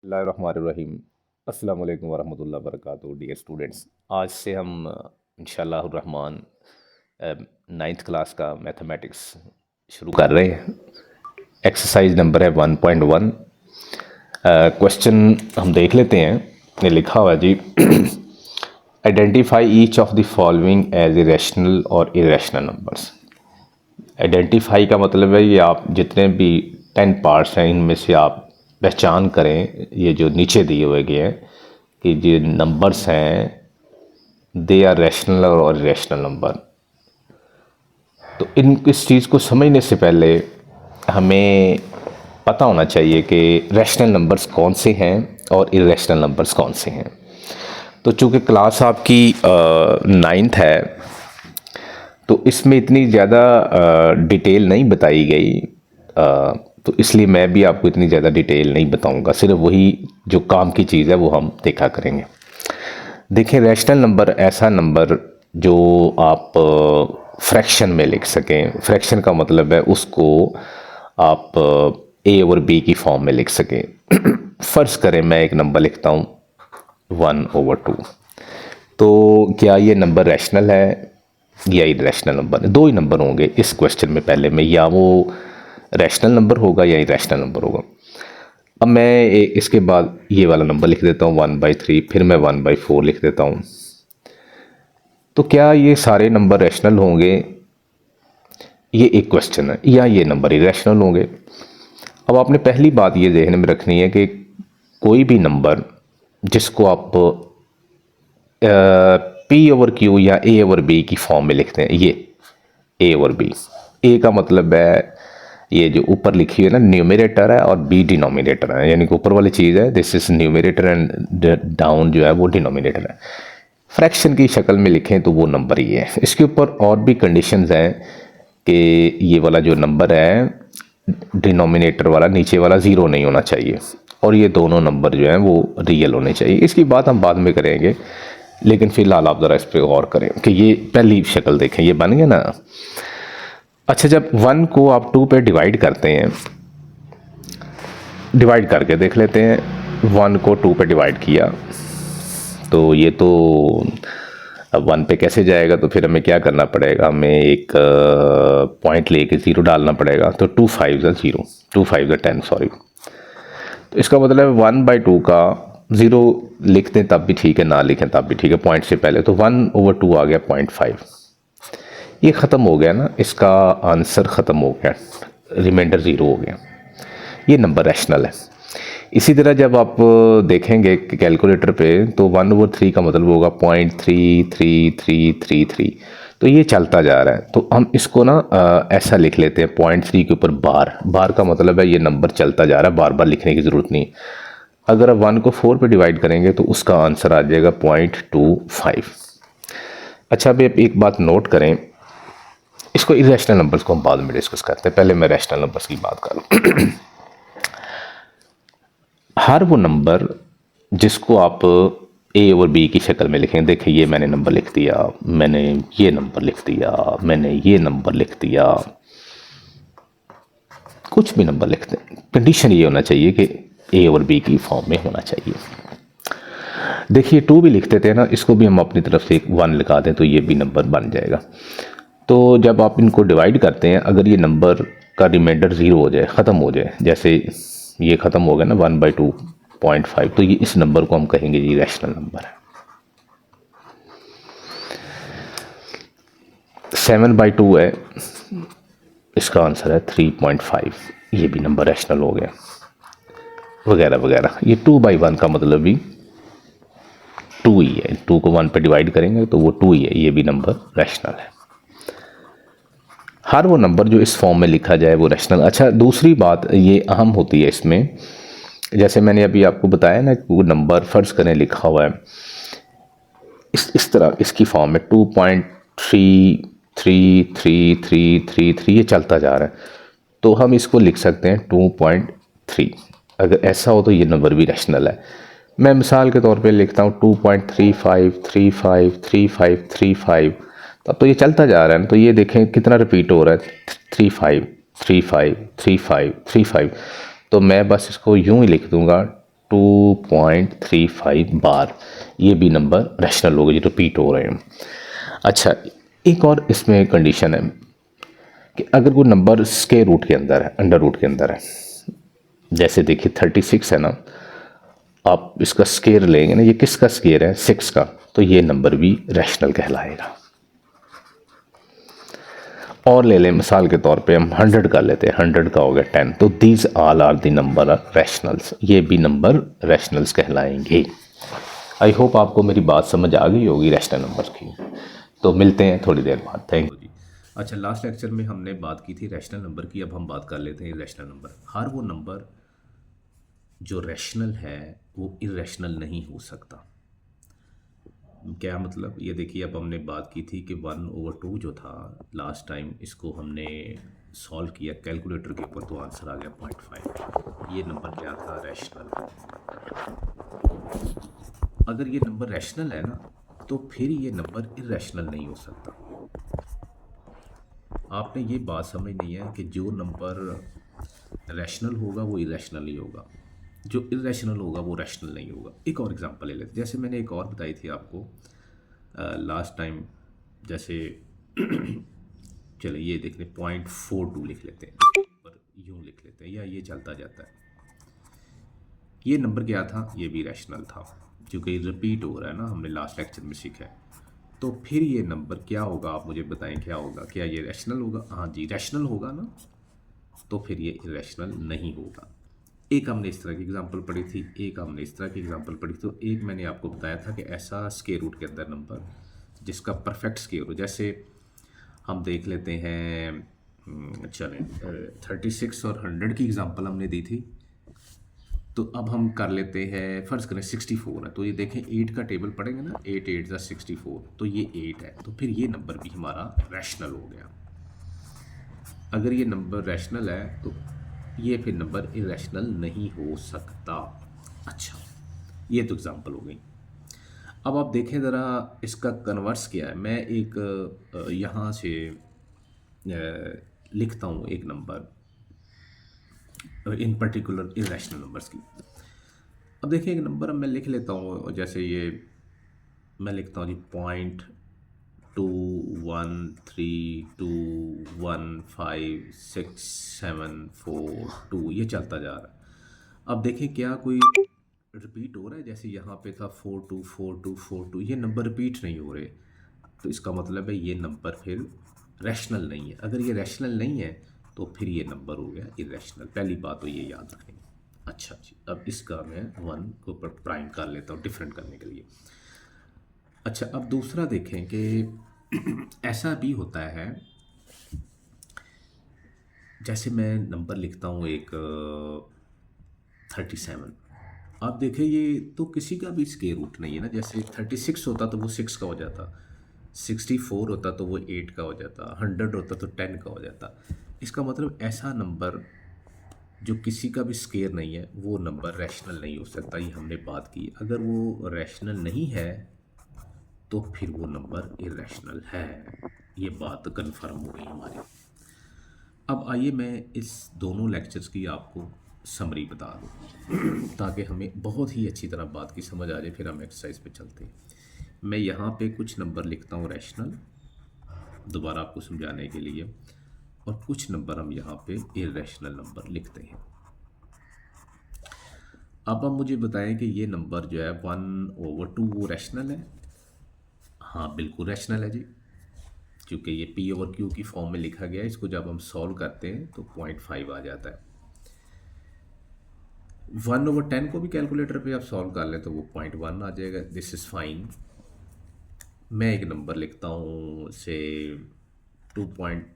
बिस्मिल्लाहिर्रहमानिर्रहीम। अस्सलाम वालेकुम वरहमतुल्लाहि वबरकातुहू। डियर स्टूडेंट्स, आज से हम इंशाअल्लाहुर रहमान नाइन्थ क्लास का मैथमेटिक्स शुरू कर रहे हैं। एक्सरसाइज नंबर है 1.1। क्वेश्चन हम देख लेते हैं। ये लिखा हुआ है जी, identify each of the following as irrational और इरेशनल नंबर्स। आइडेंटिफाई का मतलब है ये आप जितने भी 10 पार्ट्स हैं इनमें से आप पहचान करें, ये जो नीचे दिए हुए गए हैं कि जो नंबर्स हैं दे आर रैशनल और इरेशनल नंबर। तो इस चीज़ को समझने से पहले हमें पता होना चाहिए कि रैशनल नंबर्स कौन से हैं और इरेशनल नंबर्स कौन से हैं। तो चूँकि क्लास आपकी नाइन्थ है तो इसमें इतनी ज़्यादा डिटेल नहीं बताई गई, तो इसलिए मैं भी आपको इतनी ज़्यादा डिटेल नहीं बताऊंगा। सिर्फ वही जो काम की चीज़ है वो हम देखा करेंगे। देखिए, रैशनल नंबर ऐसा नंबर जो आप फ्रैक्शन में लिख सकें। फ्रैक्शन का मतलब है उसको आप ए और बी की फॉर्म में लिख सकें। फ़र्ज़ करें मैं एक नंबर लिखता हूँ 1/2। तो क्या ये नंबर रैशनल है या इरेशनल नंबर? दो ही नंबर होंगे इस क्वेश्चन में। पहले में या वो रैशनल नंबर होगा या इरेशनल नंबर होगा। अब मैं इसके बाद ये वाला नंबर लिख देता हूँ 1/3, फिर मैं 1/4 लिख देता हूँ। तो क्या ये सारे नंबर रैशनल होंगे? ये एक क्वेश्चन है। या ये नंबर इरेशनल होंगे? अब आपने पहली बात ये ज़हन में रखनी है कि कोई भी नंबर जिसको आप P/Q या A/B की फॉर्म में लिखते हैं, ये A/B। ए का मतलब है ये जो ऊपर लिखी है ना, न्यूमरेटर है, और बी डिनोमिनेटर है। यानी कि ऊपर वाली चीज़ है, this is numerator and down जो है वो डिनोमिनेटर है। फ्रैक्शन की शक्ल में लिखें तो वो नंबर ही है। इसके ऊपर और भी कंडीशंस हैं कि ये वाला जो नंबर है डिनोमिनेटर वाला, नीचे वाला ज़ीरो नहीं होना चाहिए, और ये दोनों नंबर जो हैं वो रियल होने चाहिए। इसकी बात हम बाद में करेंगे, लेकिन फ़िलहाल आप ज़रा इस पर गौर करें कि ये पहली शक्ल देखें, ये बन गया ना। अच्छा, जब 1 को आप 2 पे डिवाइड करते हैं, डिवाइड करके देख लेते हैं। 1 को 2 पे डिवाइड किया तो ये तो अब 1 पे कैसे जाएगा? तो फिर हमें क्या करना पड़ेगा? हमें एक पॉइंट लेके ज़ीरो डालना पड़ेगा। तो 2 5 0, 2 5 10, सॉरी। तो इसका मतलब 1/2 का ज़ीरो लिख दें तब भी ठीक है, ना लिखें तब भी ठीक है, पॉइंट से पहले। तो 1/2 आ गया 0.5। ये ख़त्म हो गया ना, इसका आंसर ख़त्म हो गया, रिमाइंडर ज़ीरो हो गया। ये नंबर रैशनल है। इसी तरह जब आप देखेंगे कैलकुलेटर पे तो 1/3 का मतलब होगा 0.333333। तो ये चलता जा रहा है। तो हम इसको ना ऐसा लिख लेते हैं, 0.3 के ऊपर बार। बार का मतलब है ये नंबर चलता जा रहा है, बार बार लिखने की ज़रूरत नहीं। अगर आप 1 को 4 पे डिवाइड करेंगे तो उसका आंसर आ जाएगा 0.25। अच्छा, अब एक बात नोट करें, इसको इरेशनल नंबर्स को हम बाद में डिस्कस करते हैं, पहले मैं रैशनल नंबर्स की बात करूँ। हर वो नंबर जिसको आप ए और बी की शक्ल में लिखें। देखिए, ये मैंने नंबर लिख दिया, मैंने ये नंबर लिख दिया, मैंने ये नंबर लिख दिया, कुछ भी नंबर लिखते हैं, कंडीशन ये होना चाहिए कि ए और बी की फॉर्म में होना चाहिए। देखिए, 2 भी लिखते थे ना, इसको भी हम अपनी तरफ से एक 1 लिखा दें तो ये भी नंबर बन जाएगा। तो जब आप इनको डिवाइड करते हैं, अगर ये नंबर का रिमाइंडर ज़ीरो हो जाए, ख़त्म हो जाए, जैसे ये ख़त्म हो गया ना 1/2.5, तो ये इस नंबर को हम कहेंगे ये रैशनल नंबर है। 7/2 है, इसका आंसर है 3.5, ये भी नंबर रैशनल हो गया, वगैरह वगैरह। ये 2/1 का मतलब भी 2 ही है। 2 को 1 पे डिवाइड करेंगे तो वो 2 ही है, ये भी नंबर रैशनल है। हर वो नंबर जो इस फॉर्म में लिखा जाए वो रैशनल। अच्छा, दूसरी बात ये अहम होती है इसमें, जैसे मैंने अभी आपको बताया ना, वो नंबर फ़र्ज़ करें लिखा हुआ है इस तरह, इसकी फॉर्म में 2.333333, ये चलता जा रहा है, तो हम इसको लिख सकते हैं 2.3। अगर ऐसा हो तो ये नंबर भी रैशनल है। मैं मिसाल के तौर पे लिखता हूँ 2.35353535, तब तो ये चलता जा रहा है ना। तो ये देखें कितना रिपीट हो रहा है, 35353535। तो मैं बस इसको यूं ही लिख दूंगा 2.35 बार, ये भी नंबर रैशनल होगा, ये रिपीट हो रहे हैं। अच्छा, एक और इसमें कंडीशन है कि अगर कोई नंबर स्क्वायर रूट के अंदर है, अंडर रूट के अंदर है, जैसे देखिए 36 है ना, आप इसका स्क्वायर लेंगे ना, ये किसका स्क्वायर है? 6 का, तो ये नंबर भी रैशनल कहलाएगा। और ले लें मिसाल के तौर पे हम 100 का लेते हैं, 100 का हो गया 10, तो these all are the number are rationals, ये भी नंबर रैशनल्स कहलाएंगे। आई होप आपको मेरी बात समझ आ गई होगी रैशनल नंबर की। तो मिलते हैं थोड़ी देर बाद, थैंक यू। अच्छा, लास्ट लेक्चर में हमने बात की थी रैशनल नंबर की, अब हम बात कर लेते हैं इरेशनल नंबर। हर वो नंबर जो रैशनल है वो इरेशनल नहीं हो सकता। क्या मतलब? ये देखिए, अब हमने बात की थी कि 1/2 जो था लास्ट टाइम, इसको हमने सॉल्व किया कैलकुलेटर के ऊपर, तो आंसर आ गया 0.5। ये नंबर क्या था? रैशनल। अगर ये नंबर रैशनल है ना, तो फिर ये नंबर इरेशनल नहीं हो सकता। आपने ये बात समझनी है कि जो नंबर रैशनल होगा वो इरेशनल नहीं होगा, जो इरेशनल होगा वो रैशनल नहीं होगा। एक और एग्जांपल ले लेते हैं, जैसे मैंने एक और बताई थी आपको लास्ट टाइम, जैसे चले ये देख लें, 0.42 लिख लेते हैं, पर यूँ लिख लेते हैं, या ये चलता जाता है। ये नंबर क्या था? ये भी रैशनल था, क्योंकि रिपीट हो रहा है ना, हमने लास्ट लेक्चर में सीखा है। तो फिर ये नंबर क्या होगा? आप मुझे बताएं क्या होगा? क्या ये रैशनल होगा? हाँ जी, रैशनल होगा ना, तो फिर ये इरेशनल नहीं होगा। एक हमने इस तरह की एग्जांपल पढ़ी थी, एक हमने इस तरह की एग्जांपल पढ़ी थी। तो एक मैंने आपको बताया था कि ऐसा स्क्वायर रूट के अंदर नंबर जिसका परफेक्ट स्क्वायर हो, जैसे हम देख लेते हैं, चलें 36 और 100 की एग्जांपल हमने दी थी। तो अब हम कर लेते हैं, फ़र्ज़ करें 64 है, तो ये देखें 8 का टेबल पढ़ेंगे ना, 8 8 ज़ा 64, तो ये 8 है, तो फिर ये नंबर भी हमारा रैशनल हो गया। अगर ये नंबर रैशनल है तो ये फिर नंबर इरेशनल नहीं हो सकता। अच्छा, ये तो एग्जांपल हो गई। अब आप देखें ज़रा इसका कन्वर्स क्या है। मैं एक यहाँ से लिखता हूँ एक नंबर, इन पर्टिकुलर इरेशनल नंबर्स की। अब देखिए एक नंबर अब मैं लिख लेता हूँ, जैसे ये मैं लिखता हूँ जी 0.213215674 ये चलता जा रहा है। अब देखें क्या कोई रिपीट हो रहा है? जैसे यहाँ पे था 424242, ये नंबर रिपीट नहीं हो रहे, तो इसका मतलब है ये नंबर फिर रैशनल नहीं है। अगर ये रैशनल नहीं है तो फिर ये नंबर हो गया इरेशनल। पहली बात तो ये याद रखें। अच्छा जी, अब इसका मैं 1 को ऊपर प्राइम कर लेता हूँ डिफरेंट करने के लिए। अच्छा, अब दूसरा देखें कि ऐसा भी होता है, जैसे मैं नंबर लिखता हूँ एक 37। आप देखें ये तो किसी का भी स्क्वायर रूट नहीं है ना। जैसे 36 होता तो वो 6 का हो जाता, 64 होता तो वो 8 का हो जाता, 100 होता तो 10 का हो जाता। इसका मतलब ऐसा नंबर जो किसी का भी स्क्वायर नहीं है वो नंबर रैशनल नहीं हो सकता। ये हमने बात की। अगर वो रैशनल नहीं है तो फिर वो नंबर इरेशनल है। ये बात कंफर्म हो गई हमारी। अब आइए मैं इस दोनों लेक्चर्स की आपको समरी बता दूँ ताकि हमें बहुत ही अच्छी तरह बात की समझ आ जाए, फिर हम एक्सरसाइज पे चलते हैं। मैं यहाँ पे कुछ नंबर लिखता हूँ रैशनल, दोबारा आपको समझाने के लिए, और कुछ नंबर हम यहाँ पे इरेशनल नंबर लिखते हैं। अब आप मुझे बताएं कि ये नंबर जो है 1/2 वो रैशनल है? हाँ बिल्कुल रैशनल है जी, क्योंकि ये P/Q की फॉर्म में लिखा गया है। इसको जब हम सॉल्व करते हैं तो 0.5 आ जाता है। 1/10 को भी कैलकुलेटर पे आप सॉल्व कर लें तो वो 0.1 आ जाएगा। This is fine. मैं एक नंबर लिखता हूँ से 2 पॉइंट,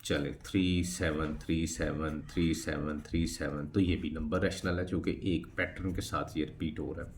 चले 37373737, तो ये भी नंबर रैशनल है क्योंकि एक पैटर्न के साथ ये रिपीट हो रहा है।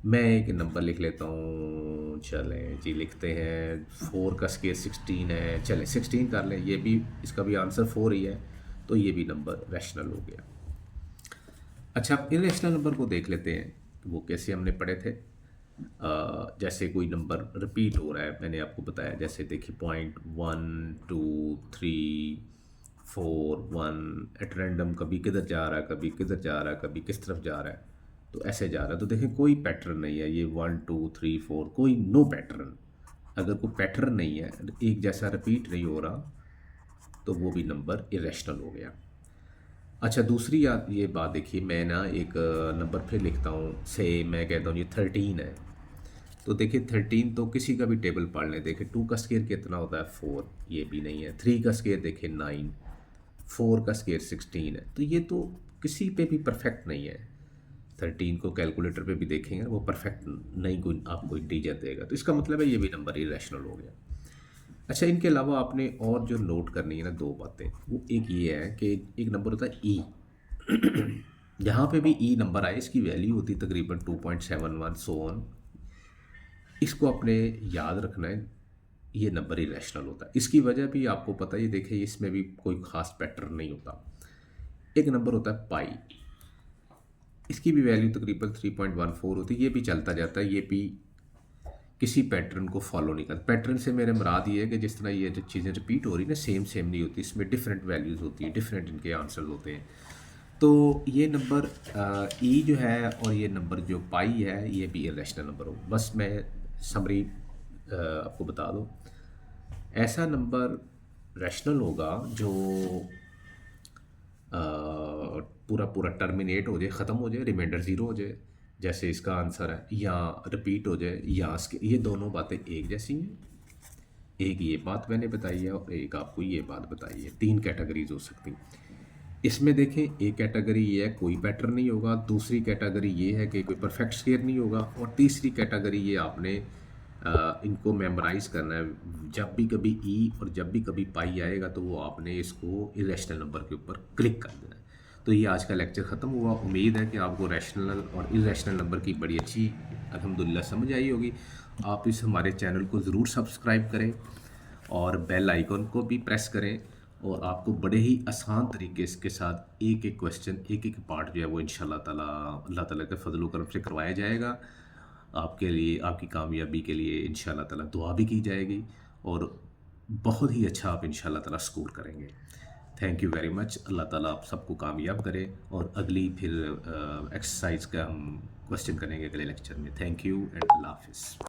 मैं एक नंबर लिख लेता हूँ, चलें जी लिखते हैं 4 का स्क्वायर 16 है, चलें 16 कर लें, ये भी इसका भी आंसर 4 ही है, तो ये भी नंबर रैशनल हो गया। अच्छा, अब इरेशनल नंबर को देख लेते हैं, वो कैसे हमने पढ़े थे। जैसे कोई नंबर रिपीट हो रहा है, मैंने आपको बताया, जैसे देखिए 0.123 4 1 एट रैंडम, कभी किधर जा रहा है, कभी किधर जा रहा है, कभी किस तरफ जा रहा है, तो ऐसे जा रहा है। तो देखें कोई पैटर्न नहीं है, ये 1 2 3 4 कोई नो पैटर्न। अगर कोई पैटर्न नहीं है, एक जैसा रिपीट नहीं हो रहा, तो वो भी नंबर इरेशनल हो गया। अच्छा, दूसरी ये बात देखिए, मैं ना एक नंबर फिर लिखता हूँ, से मैं कहता हूँ ये 13 है। तो देखिए 13 तो किसी का भी टेबल पढ़ लें, देखिए 2 का स्केयर कितना होता है 4, ये भी नहीं है। 3 का स्केयर देखिए 9, 4 का स्केयर 16 है। तो ये तो किसी पे भी परफेक्ट नहीं है। 13 को कैलकुलेटर पे भी देखेंगे वो परफेक्ट नहीं, कोई आपको इंटीजर देगा, तो इसका मतलब है ये भी नंबर इरेशनल हो गया। अच्छा, इनके अलावा आपने और जो नोट करनी है ना 2 बातें, वो एक ये है कि एक नंबर होता है ई। जहाँ पे भी ई नंबर आए इसकी वैल्यू होती है तकरीबन 2.71 सो ऑन। इसको आपने याद रखना है, ये नंबर इरेशनल होता है। इसकी वजह भी आपको पता है, ये देखिए इसमें भी कोई ख़ास पैटर्न नहीं होता। एक नंबर होता है पाई, इसकी भी वैल्यू तकरीबन 3.14 होती है, ये भी चलता जाता है, ये भी किसी पैटर्न को फॉलो नहीं करता। पैटर्न से मेरे मुराद ये है कि जिस तरह ये जो चीज़ें रिपीट हो रही ना, सेम सेम नहीं होती, इसमें डिफरेंट वैल्यूज़ होती हैं, डिफरेंट इनके आंसर्स होते हैं। तो ये नंबर ई जो है और ये नंबर जो पाई है, ये भी इरेशनल नंबर हो। बस मैं समरी आपको बता दूं, ऐसा नंबर रैशनल होगा जो पूरा पूरा टर्मिनेट हो जाए, ख़त्म हो जाए, रिमाइंडर ज़ीरो हो जाए, जैसे इसका आंसर है, या रिपीट हो जाए, या ये दोनों बातें एक जैसी हैं। एक ये बात मैंने बताई है और एक आपको ये बात बताई है। 3 कैटेगरीज हो सकती हैं इसमें। देखें, एक कैटेगरी ये है कोई पैटर्न नहीं होगा, दूसरी कैटेगरी ये है कि कोई परफेक्ट स्केयर नहीं होगा, और तीसरी कैटेगरी ये आपने इनको मेमोराइज़ करना है। जब भी कभी ई और जब भी कभी पाई आएगा तो वो आपने इसको इरेशनल नंबर के ऊपर क्लिक कर देना है। तो ये आज का लेक्चर ख़त्म हुआ। उम्मीद है कि आपको रैशनल और इरेशनल नंबर की बड़ी अच्छी अल्हम्दुलिल्लाह समझ आई होगी। आप इस हमारे चैनल को ज़रूर सब्सक्राइब करें और बेल आइकन को भी प्रेस करें, और आपको बड़े ही आसान तरीके इसके साथ एक एक क्वेश्चन, एक एक पार्ट जो है वो इंशाल्लाह ताला अल्लाह ताला के फजल करम से करवाया जाएगा। आपके लिए, आपकी कामयाबी के लिए इंशाल्लाह ताला दुआ भी की जाएगी, और बहुत ही अच्छा आप इंशाल्लाह ताला स्कोर करेंगे। Thank you very much. अल्लाह ताला आप सबको कामयाब करे, और अगली फिर एक्सरसाइज का हम क्वेश्चन करेंगे अगले लेक्चर में। थैंक यू एंड अल्लाह हाफिज़।